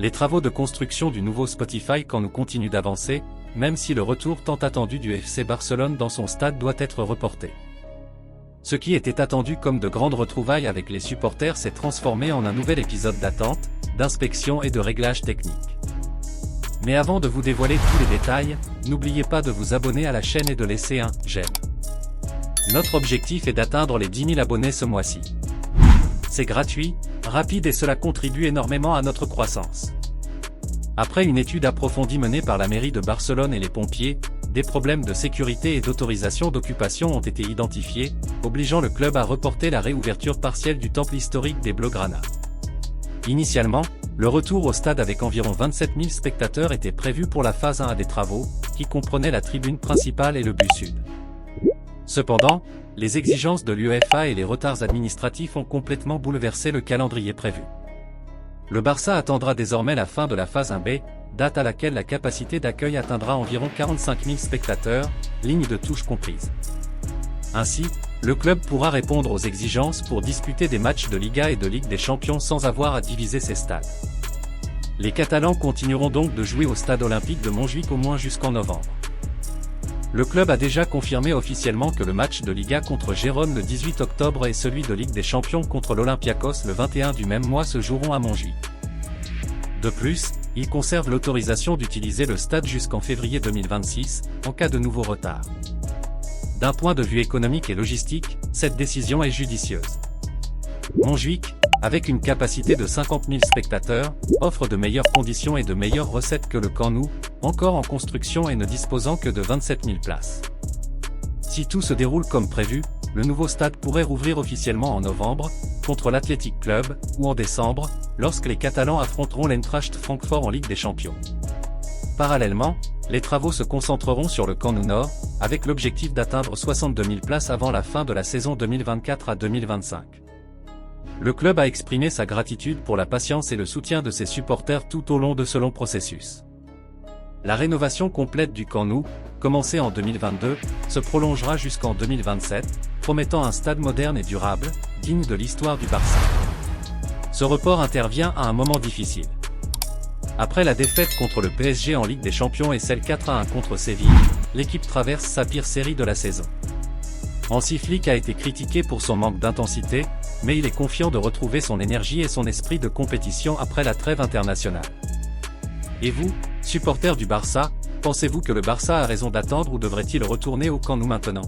Les travaux de construction du nouveau Spotify Camp Nou continuent d'avancer, même si le retour tant attendu du FC Barcelone dans son stade doit être reporté. Ce qui était attendu comme de grandes retrouvailles avec les supporters s'est transformé en un nouvel épisode d'attente, d'inspection et de réglage technique. Mais avant de vous dévoiler tous les détails, n'oubliez pas de vous abonner à la chaîne et de laisser un « j'aime ». Notre objectif est d'atteindre les 10 000 abonnés ce mois-ci. C'est gratuit, rapide et cela contribue énormément à notre croissance. Après une étude approfondie menée par la mairie de Barcelone et les pompiers, des problèmes de sécurité et d'autorisation d'occupation ont été identifiés, obligeant le club à reporter la réouverture partielle du temple historique des Blaugrana. Initialement, le retour au stade avec environ 27 000 spectateurs était prévu pour la phase 1 des travaux, qui comprenait la tribune principale et le but sud. Cependant, les exigences de l'UEFA et les retards administratifs ont complètement bouleversé le calendrier prévu. Le Barça attendra désormais la fin de la phase 1B, date à laquelle la capacité d'accueil atteindra environ 45 000 spectateurs, ligne de touche comprise. Ainsi, le club pourra répondre aux exigences pour disputer des matchs de Liga et de Ligue des Champions sans avoir à diviser ses stades. Les Catalans continueront donc de jouer au stade olympique de Montjuïc au moins jusqu'en novembre. Le club a déjà confirmé officiellement que le match de Liga contre Gérone le 18 octobre et celui de Ligue des Champions contre l'Olympiakos le 21 du même mois se joueront à Montjuïc. De plus, il conserve l'autorisation d'utiliser le stade jusqu'en février 2026, en cas de nouveau retard. D'un point de vue économique et logistique, cette décision est judicieuse. Montjuïc, avec une capacité de 50 000 spectateurs, offre de meilleures conditions et de meilleures recettes que le Camp Nou, encore en construction et ne disposant que de 27 000 places. Si tout se déroule comme prévu, le nouveau stade pourrait rouvrir officiellement en novembre, contre l'Athletic Club, ou en décembre, lorsque les Catalans affronteront l'Eintracht Francfort en Ligue des Champions. Parallèlement, les travaux se concentreront sur le Camp Nou Nord, avec l'objectif d'atteindre 62 000 places avant la fin de la saison 2024 à 2025. Le club a exprimé sa gratitude pour la patience et le soutien de ses supporters tout au long de ce long processus. La rénovation complète du Camp Nou, commencée en 2022, se prolongera jusqu'en 2027, promettant un stade moderne et durable, digne de l'histoire du Barça. Ce report intervient à un moment difficile. Après la défaite contre le PSG en Ligue des Champions et celle 4-1 contre Séville, l'équipe traverse sa pire série de la saison. Hansi Flick a été critiqué pour son manque d'intensité, mais il est confiant de retrouver son énergie et son esprit de compétition après la trêve internationale. Et vous, supporters du Barça, pensez-vous que le Barça a raison d'attendre ou devrait-il retourner au Camp Nou maintenant ?